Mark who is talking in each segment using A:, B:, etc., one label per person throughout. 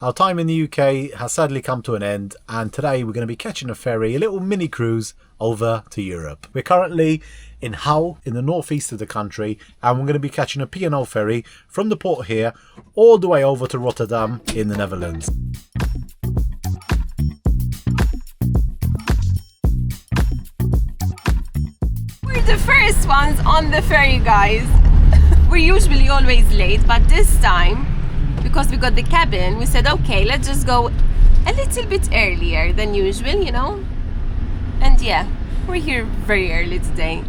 A: Our time in the UK has sadly come to an end, and today we're going to be catching a ferry, a little mini cruise over to Europe. We're currently in Hull in the northeast of the country, and we're going to be catching a P&O ferry from the port here all the way over to Rotterdam in the Netherlands.
B: We're the first ones on the ferry, guys. We're usually always late, but this time, because we got the cabin, we said, okay, let's just go a little bit earlier than usual, you know? And yeah, we're here very early today.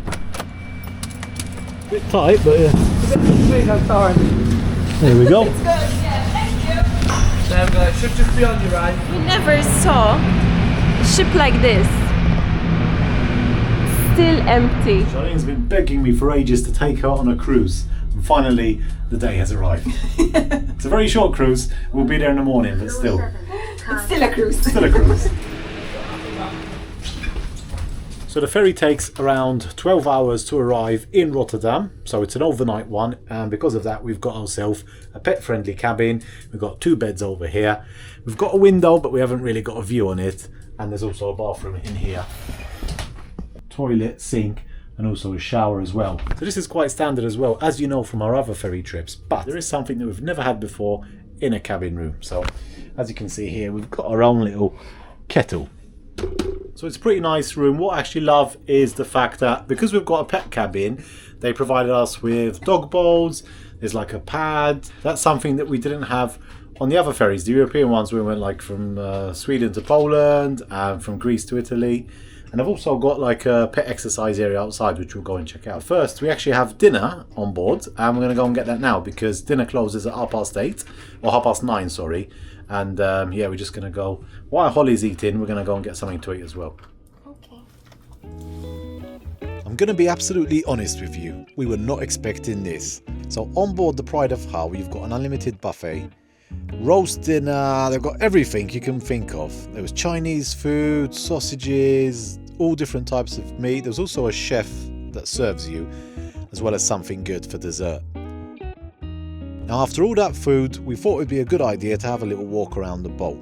A: Bit tight, but yeah. There we go.
B: It's good, yeah, thank you.
C: There we go, it should just be on your right.
B: We never saw a ship like this. Still empty.
A: Charlene's been begging me for ages to take her on a cruise, and finally the day has arrived. It's a very short cruise, we'll be there in the morning, but still.
B: It's still a cruise.
A: Still a cruise. So the ferry takes around 12 hours to arrive in Rotterdam, so it's an overnight one, and because of that we've got ourselves a pet-friendly cabin. We've got 2 beds over here. We've got a window, but we haven't really got a view on it, and there's also a bathroom in here. Toilet, sink, and also a shower as well. So this is quite standard as well, as you know from our other ferry trips, but there is something that we've never had before in a cabin room. So as you can see here, we've got our own little kettle. So it's a pretty nice room. What I actually love is the fact that because we've got a pet cabin, they provided us with dog bowls. There's like a pad. That's something that we didn't have on the other ferries. The European ones, we went like from Sweden to Poland and from Greece to Italy. And I've also got like a pet exercise area outside, which we'll go and check out. First, we actually have dinner on board, and we're going to go and get that now because dinner closes at 8:30, or 9:30, sorry. And yeah, we're just going to go, while Holly's eating, we're going to go and get something to eat as well.
B: Okay.
A: I'm going to be absolutely honest with you. We were not expecting this. So on board the Pride of Hull, you've got an unlimited buffet. Roast dinner, they've got everything you can think of. There was Chinese food, sausages, all different types of meat. There's also a chef that serves you, as well as something good for dessert. Now after all that food, we thought it would be a good idea to have a little walk around the boat,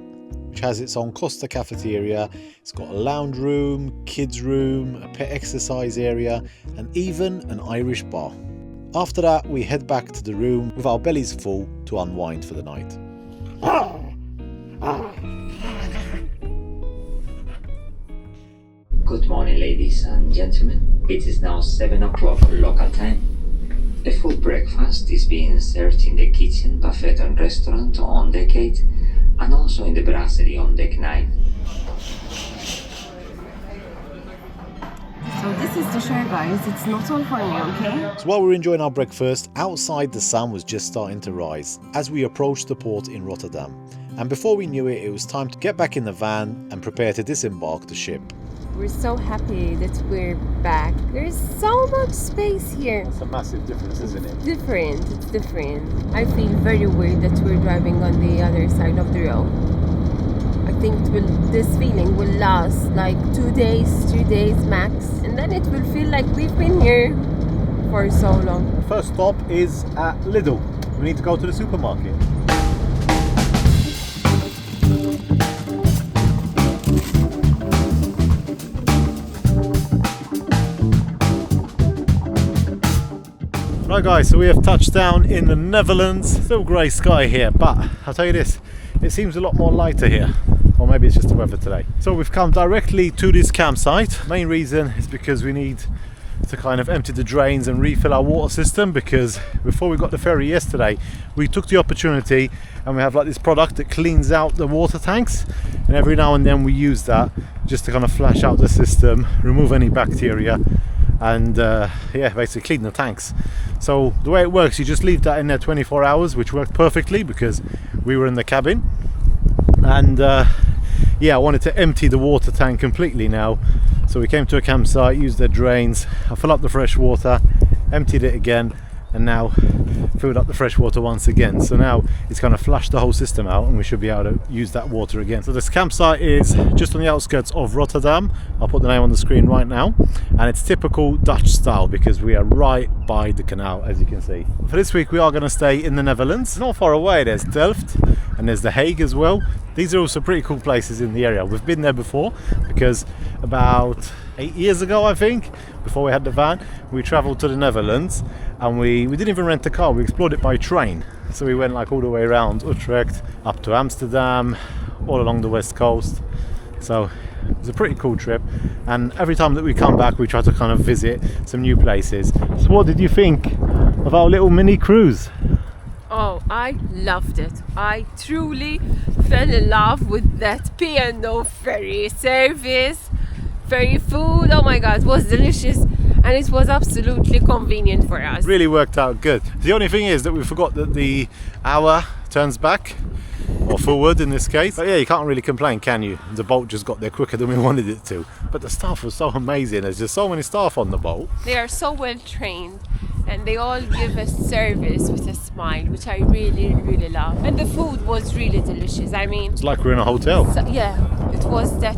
A: which has its own Costa cafeteria. It's got a lounge room, kids room, a pet exercise area, and even an Irish bar. After that, we head back to the room with our bellies full to unwind for the night.
D: Good morning, ladies and gentlemen. It is now 7 o'clock local time. A full breakfast is being served in the kitchen, buffet and restaurant on deck 8 and also in the brasserie on deck 9.
B: So this is the share, guys. It's not all for me, okay?
A: So while we were enjoying our breakfast, outside the sun was just starting to rise as we approached the port in Rotterdam. And before we knew it, it was time to get back in the van and prepare to disembark the ship.
B: We're so happy that we're back. There's so much space here.
A: It's a massive difference, isn't it?
B: It's different. I feel very weird that we're driving on the other side of the road. I think this feeling will last like 2 days, 3 days max, and then it will feel like we've been here for so long.
A: First stop is at Lidl. We need to go to the supermarket. Right guys, so we have touched down in the Netherlands. Still grey sky here, but I'll tell you this, it seems a lot more lighter here. Or maybe it's just the weather today. So we've come directly to this campsite. Main reason is because we need to kind of empty the drains and refill our water system, because before we got the ferry yesterday, we took the opportunity and we have like this product that cleans out the water tanks, and every now and then we use that just to kind of flush out the system, remove any bacteria, and yeah, basically clean the tanks. So the way it works, you just leave that in there 24 hours, which worked perfectly because we were in the cabin. And yeah, I wanted to empty the water tank completely now, so we came to a campsite, used their drains, I fill up the fresh water, emptied it again, and now filled up the fresh water once again. So now it's kind of flushed the whole system out and we should be able to use that water again. So this campsite is just on the outskirts of Rotterdam. I'll put the name on the screen right now. And it's typical Dutch style because we are right by the canal, as you can see. For this week we are going to stay in the Netherlands. Not far away there's Delft and there's The Hague as well. These are also pretty cool places in the area. We've been there before because about 8 years ago, I think, before we had the van, we travelled to the Netherlands and we didn't even rent a car, we explored it by train. So we went like all the way around Utrecht, up to Amsterdam, all along the west coast. So it was a pretty cool trip, and every time that we come back we try to kind of visit some new places. So what did you think of our little mini cruise?
B: Oh, I loved it. I truly fell in love with that P&O ferry service, ferry food. Oh my god, it was delicious and it was absolutely convenient for us.
A: Really worked out good. The only thing is that we forgot that the hour turns back, or forward in this case. But yeah, you can't really complain, can you? The boat just got there quicker than we wanted it to. But the staff was so amazing. There's just so many staff on the boat.
B: They are so well trained and they all give us service with a smile, which I really, really love. And the food was really delicious. I mean,
A: It's like we're in a hotel.
B: so, yeah, it was that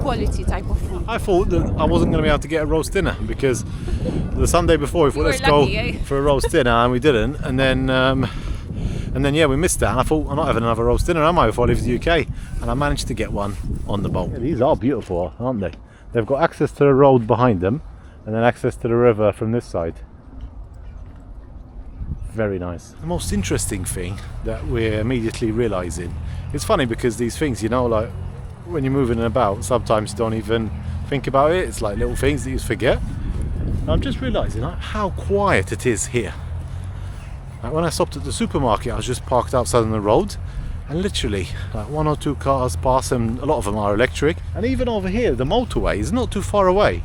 B: quality type of food.
A: I thought that I wasn't going to be able to get a roast dinner because the Sunday before we thought
B: You
A: let's
B: were
A: go
B: lucky, eh?
A: for a roast dinner and we didn't. And then yeah, we missed that. And I thought I'm not having another roast dinner, am I, before I leave the UK? And I managed to get one on the boat. Yeah, these are beautiful, aren't they? They've got access to the road behind them and then access to the river from this side. Very nice. The most interesting thing that we're immediately realising, it's funny because these things, you know, like when you're moving about, sometimes you don't even think about it. It's like little things that you forget. And I'm just realising how quiet it is here. Like when I stopped at the supermarket, I was just parked outside on the road and literally like 1 or 2 cars pass and a lot of them are electric. And even over here, the motorway is not too far away.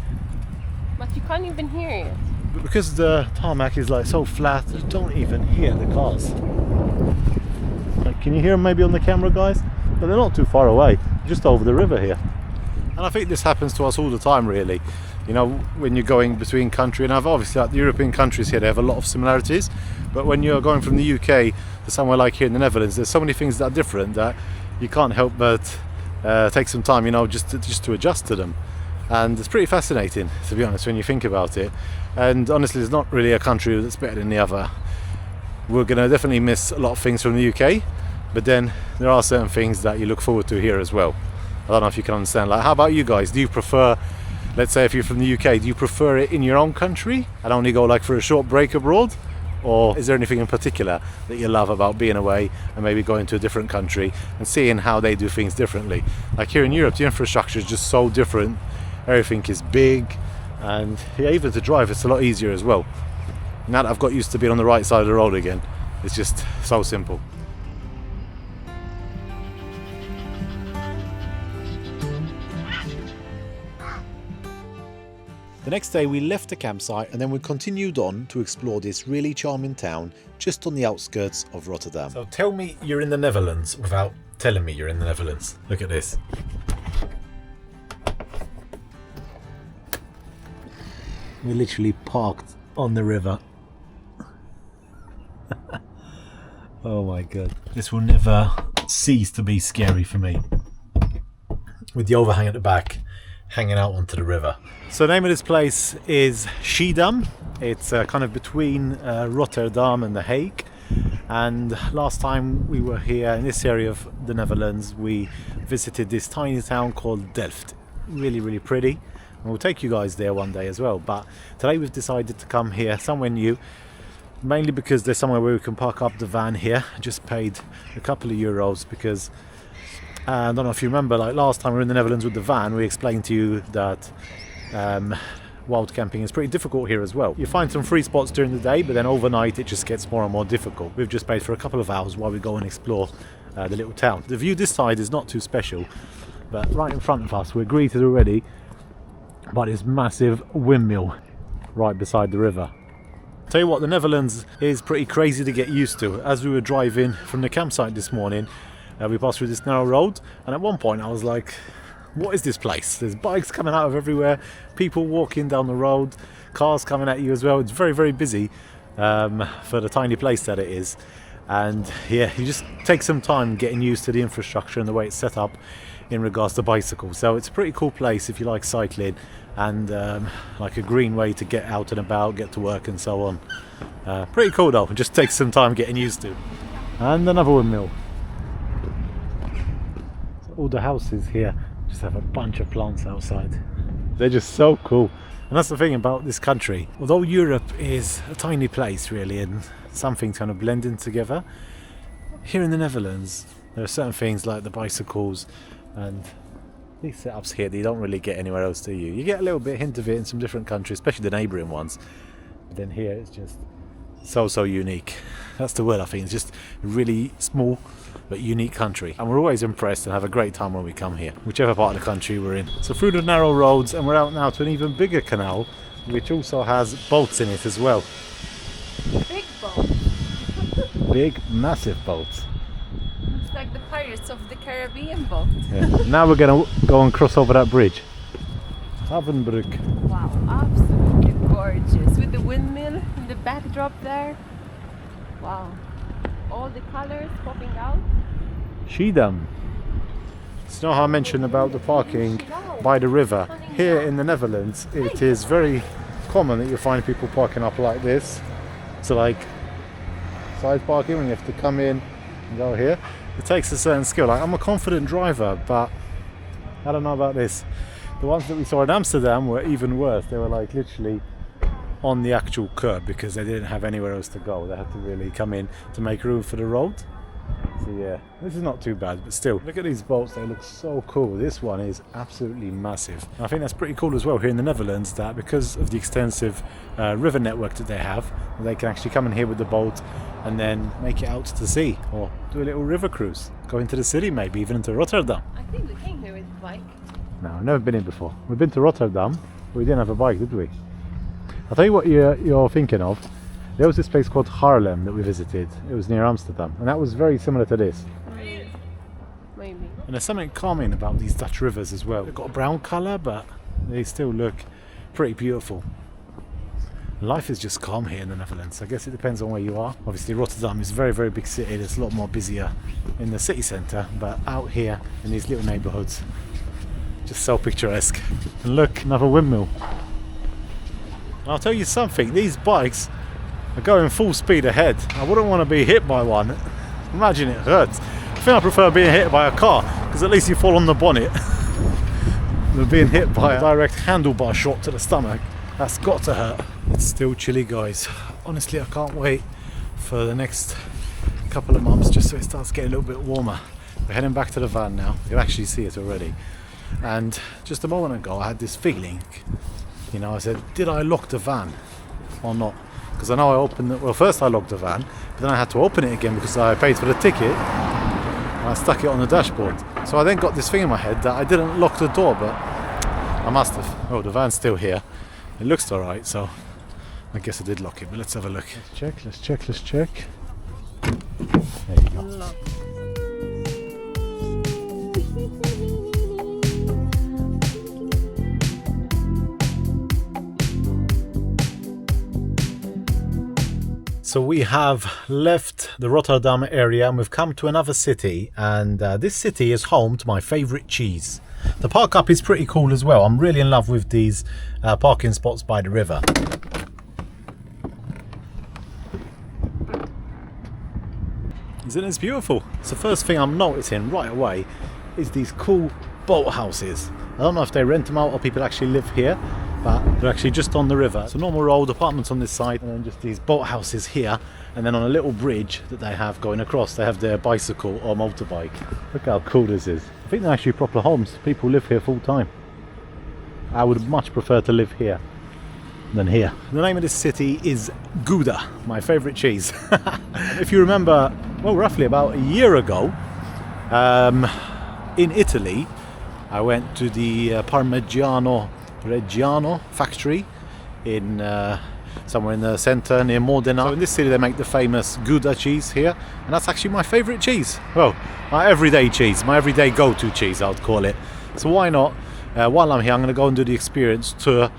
B: But you can't even hear it.
A: But because the tarmac is like so flat, you don't even hear the cars. Like, can you hear them maybe on the camera, guys? But they're not too far away, just over the river here. And I think this happens to us all the time, really. You know, when you're going between country, and I've obviously like the European countries here, they have a lot of similarities. But when you're going from the UK to somewhere like here in the Netherlands, there's so many things that are different that you can't help but take some time, you know, just to adjust to them. And it's pretty fascinating, to be honest, when you think about it. And honestly, there's not really a country that's better than the other. We're going to definitely miss a lot of things from the UK, but then there are certain things that you look forward to here as well. I don't know if you can understand. Like, how about you guys? Do you prefer, let's say if you're from the UK, do you prefer it in your own country and only go like for a short break abroad? Or is there anything in particular that you love about being away and maybe going to a different country and seeing how they do things differently? Like here in Europe, the infrastructure is just so different. Everything is big, and yeah, even to drive it's a lot easier as well. Now that I've got used to being on the right side of the road again, it's just so simple. The next day we left the campsite and then we continued on to explore this really charming town just on the outskirts of Rotterdam. So tell me you're in the Netherlands without telling me you're in the Netherlands. Look at this. We're literally parked on the river. Oh my god. This will never cease to be scary for me. With the overhang at the back, hanging out onto the river. So the name of this place is Schiedam. It's kind of between Rotterdam and The Hague. And last time we were here in this area of the Netherlands, we visited this tiny town called Delft. Really, really pretty. And we'll take you guys there one day as well. But today we've decided to come here, somewhere new. Mainly because there's somewhere where we can park up the van here. I just paid a couple of euros because I don't know if you remember, like last time we were in the Netherlands with the van, we explained to you that wild camping is pretty difficult here as well. You find some free spots during the day, but then overnight it just gets more and more difficult. We've just paid for a couple of hours while we go and explore the little town. The view this side is not too special, but right in front of us, we're greeted already by this massive windmill right beside the river. Tell you what, the Netherlands is pretty crazy to get used to. As we were driving from the campsite this morning, we passed through this narrow road, and at one point I was like, what is this place? There's bikes coming out of everywhere, people walking down the road, cars coming at you as well. It's very, very busy, for the tiny place that it is. And yeah, you just take some time getting used to the infrastructure and the way it's set up in regards to bicycles. So it's a pretty cool place if you like cycling, and like a green way to get out and about, get to work and so on. Pretty cool though, it just takes some time getting used to. And another windmill. So all the houses here just have a bunch of plants outside. They're just so cool. And that's the thing about this country. Although Europe is a tiny place really, and some things kind of blend in together, here in the Netherlands there are certain things like the bicycles and these setups here that you don't really get anywhere else, do you? You get a little bit hint of it in some different countries, especially the neighbouring ones, but then here it's just so unique. That's the word, I think. It's just a really small but unique country, and we're always impressed and have a great time when we come here, whichever part of the country we're in. So through the narrow roads, and we're out now to an even bigger canal which also has boats in it as well.
B: Big boat.
A: Big massive boats.
B: It's like the Pirates of the Caribbean boat.
A: Yeah. Now we're gonna go and cross over that bridge. Havenbrück.
B: Wow, absolutely gorgeous, with the windmill in the backdrop there. Wow, all the colors popping out.
A: Schiedam. So, you know how I mentioned about the parking by the river? Here in the Netherlands, it is very common that you find people parking up like this. So like side parking, when you have to come in and go here. It takes a certain skill. Like, I'm a confident driver, but I don't know about this. The ones that we saw in Amsterdam were even worse. They were like literally on the actual curb because they didn't have anywhere else to go. They had to really come in to make room for the road. So yeah, this is not too bad, but still, look at these boats. They look so cool. This one is absolutely massive. And I think that's pretty cool as well here in the Netherlands, that because of the extensive river network that they have, they can actually come in here with the boat and then make it out to sea, or do a little river cruise, go into the city, maybe even into Rotterdam.
B: I think we came here with a bike.
A: No, I've never been in before. We've been to Rotterdam, but we didn't have a bike, did we? I'll tell you what you're thinking of. There was this place called Haarlem that we visited. It was near Amsterdam, and that was very similar to this.
B: Maybe.
A: And there's something calming about these Dutch rivers as well. They've got a brown colour, but they still look pretty beautiful. Life is just calm here in the Netherlands. I guess it depends on where you are. Obviously Rotterdam is a very, very big city. It's a lot more busier in the city centre, but out here in these little neighbourhoods, just so picturesque. And look, another windmill. And I'll tell you something, these bikes are going full speed ahead. I wouldn't want to be hit by one. Imagine it hurts. I think I prefer being hit by a car, because at least you fall on the bonnet than being hit by a direct handlebar shot to the stomach. That's got to hurt. It's still chilly, guys. Honestly, I can't wait for the next couple of months just so it starts getting a little bit warmer. We're heading back to the van now. You can actually see it already. And just a moment ago I had this feeling, you know, I said, did I lock the van or not? Because I know I opened it, well, first I locked the van, but then I had to open it again because I paid for the ticket and I stuck it on the dashboard. So I then got this thing in my head that I didn't lock the door, but I must have. Oh, the van's still here. It looks alright, so I guess I did lock it, but let's have a look. Let's check. There you go. So we have left the Rotterdam area and we've come to another city, and this city is home to my favourite cheese. The parkup is pretty cool as well. I'm really in love with these parking spots by the river. Isn't it beautiful? So first thing I'm noticing right away is these cool boat houses. I don't know if they rent them out or people actually live here, but they're actually just on the river. It's a normal road, apartments on this side, and then just these boat houses here, and then on a little bridge that they have going across, they have their bicycle or motorbike. Look how cool this is. I think they're actually proper homes. People live here full time. I would much prefer to live here than here. The name of this city is Gouda, my favourite cheese. If you remember, well, roughly about a year ago, in Italy, I went to the Parmigiano Reggiano factory in somewhere in the centre near Modena. So in this city they make the famous Gouda cheese here, and that's actually my favourite cheese. Well, my everyday cheese, my everyday go-to cheese I would call it. So why not, while I'm here, I'm going to go and do the experience tour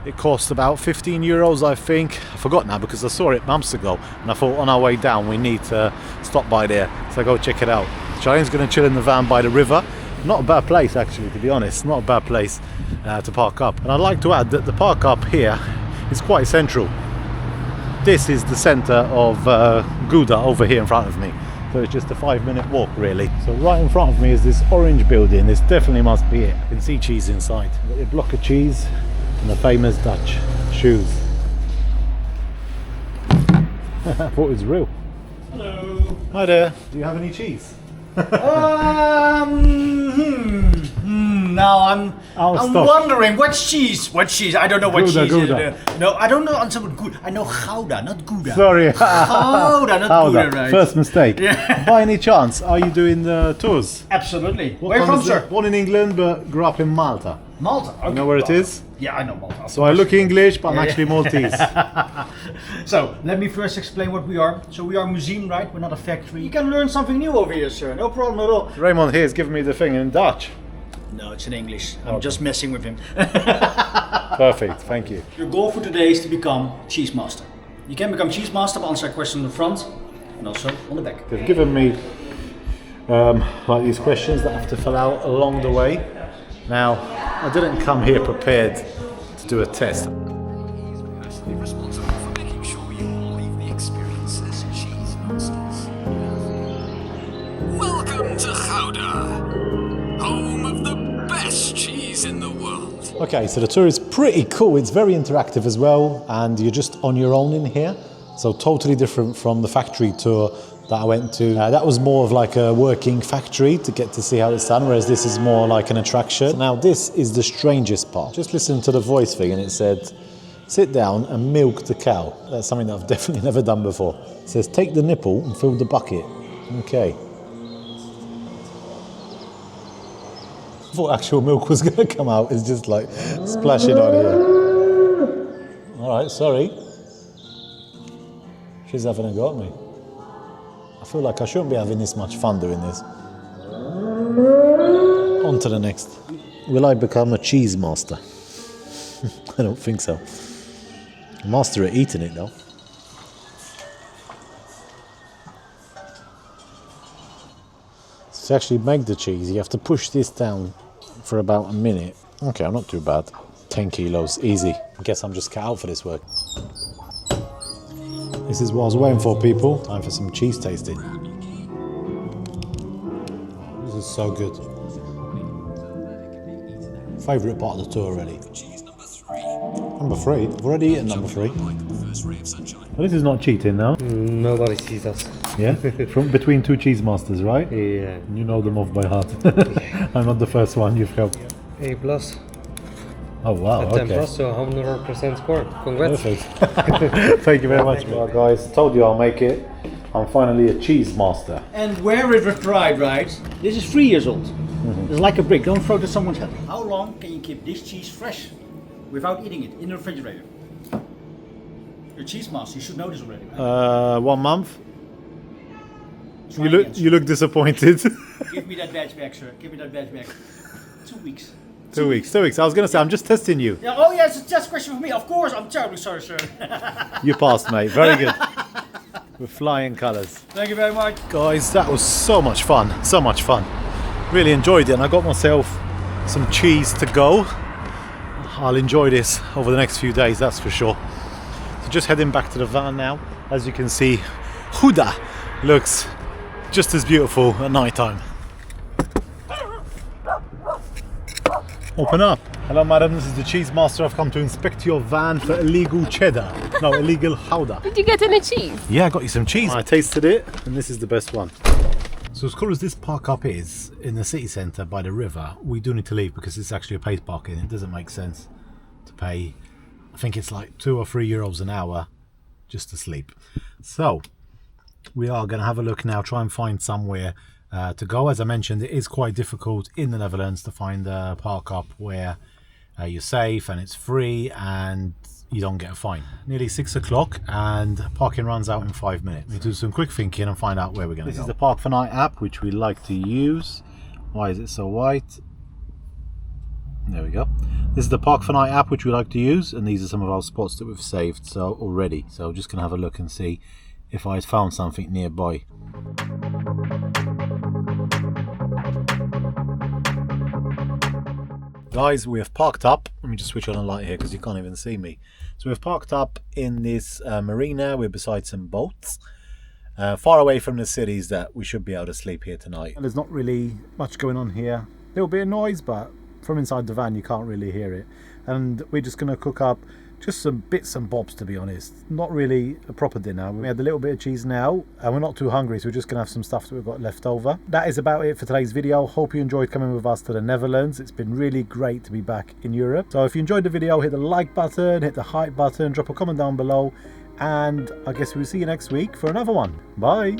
A: It cost about 15 euros, I think. I forgot now because I saw it months ago, and I thought on our way down we need to stop by there. So go check it out. Cheyenne's going to chill in the van by the river. Not a bad place actually, to be honest. Not a bad place to park up. And I'd like to add that the park up here is quite central. This is the centre of Gouda over here in front of me. So it's just a 5-minute walk really. So right in front of me is this orange building. This definitely must be it. You can see cheese inside. A block of cheese and the famous Dutch shoes. I thought it was real.
E: Hello.
A: Hi there. Do you have any cheese?
E: Now I'm
A: stop.
E: wondering what cheese. What cheese? I don't know what
A: Gouda,
E: cheese.
A: Gouda.
E: No, I don't know. On some Gouda. I know Gouda, not Gouda.
A: Sorry.
E: Gouda, not Gouda, right?
A: First mistake.
E: Yeah.
A: By any chance, are you doing the tours?
E: Absolutely.
A: What
E: Where
A: time
E: from,
A: is it?
E: sir?
A: Born in England, but grew up in Malta.
E: Malta. Okay.
A: You know where it is?
E: Yeah, I know Malta.
A: So I look English, but I'm actually Maltese.
E: So let me first explain what we are. So we are a museum, right? We're not a factory. You can learn something new over here, sir. No problem at all.
A: Raymond here is giving me the thing in Dutch.
E: No, it's in English. I'm just messing with him.
A: Perfect, thank you.
E: Your goal for today is to become cheese master. You can become cheese master by answering a question on the front and also on the back.
A: They've given me like these questions that I have to fill out along the way. Now, I didn't come here prepared to do a test.
F: He's personally responsible for making sure you all leave the experience as cheese masters. Welcome to Gouda, home of the best cheese in the world.
A: Okay, so the tour is pretty cool. It's very interactive as well, and you're just on your own in here. So totally different from the factory tour that I went to. That was more of like a working factory to get to see how it's done, whereas this is more like an attraction. Now this is the strangest part. Just listen to the voice thing and it said, sit down and milk the cow. That's something that I've definitely never done before. It says, take the nipple and fill the bucket. Okay. I thought actual milk was gonna come out. It's just like splashing on here. All right, sorry. She's having a go at me. I feel like I shouldn't be having this much fun doing this. On to the next. Will I become a cheese master? I don't think so. Master at eating it though. To actually make the cheese, you have to push this down for about a minute. Okay, I'm not too bad. 10 kilos, easy. I guess I'm just cut out for this work. This is what I was waiting for, people. Time for some cheese tasting. This is so good. Favourite part of the tour already. Number 3? I've already eaten number 3. Well, this is not cheating now.
C: Nobody sees us.
A: Yeah? From between two cheese masters, right?
C: Yeah.
A: You know them off by heart. I'm not the first one you've helped.
C: A+.
A: Oh wow,
C: At 10 plus, so 100% score. Congrats.
A: Perfect. Thank you very much. Well, guys, told you I'll make it. I'm finally a cheese master.
E: And where it was dried, right? This is 3 years old. It's like a brick. Don't throw it at someone's head. How long can you keep this cheese fresh without eating it in the refrigerator? You're a cheese master. You should know this already. Right?
A: 1 month.
E: Try
A: You
E: again, sir.
A: look disappointed.
E: Give me that badge back, sir. Give me that badge back. 2 weeks.
A: 2 weeks. 2 weeks. I was gonna say I'm just testing you.
E: Yeah, oh yes, it's just a question for me. Of course, I'm terribly sorry, sir.
A: You passed, mate. Very good. With flying colours.
E: Thank you very much.
A: Guys, that was so much fun. So much fun. Really enjoyed it, and I got myself some cheese to go. I'll enjoy this over the next few days, that's for sure. So just heading back to the van now. As you can see, Gouda looks just as beautiful at night time. Open up. Hello madam, this is the cheese master. I've come to inspect your van for illegal cheddar. No, illegal Gouda.
B: Did you get any cheese?
A: Yeah, I got you some cheese. I tasted it, and this is the best one. So as cool as this park up is in the city centre by the river, we do need to leave because it's actually a paid parking. It doesn't make sense to pay, I think it's like €2 or €3 an hour just to sleep. So we are going to have a look now, try and find somewhere to go. As I mentioned, it is quite difficult in the Netherlands to find a park up where you're safe and it's free and you don't get a fine. Nearly 6 o'clock and parking runs out in 5 minutes. We do some quick thinking and find out where we're going to go. This is the Park for Night app, which we like to use. Why is it so white? There we go. This is the Park for Night app which we like to use, and these are some of our spots that we've saved so already. So just going to have a look and see if I found something nearby. Guys, we have parked up. Let me just switch on a light here because you can't even see me. So we've parked up in this marina. We're beside some boats. Far away from the cities that we should be able to sleep here tonight. And there's not really much going on here. A little bit of noise, but from inside the van you can't really hear it. And we're just going to cook up just some bits and bobs, to be honest. Not really a proper dinner. We had a little bit of cheese now and we're not too hungry, so we're just going to have some stuff that we've got left over. That is about it for today's video. Hope you enjoyed coming with us to the Netherlands. It's been really great to be back in Europe. So if you enjoyed the video, hit the like button, hit the hype button, drop a comment down below, and I guess we'll see you next week for another one. Bye.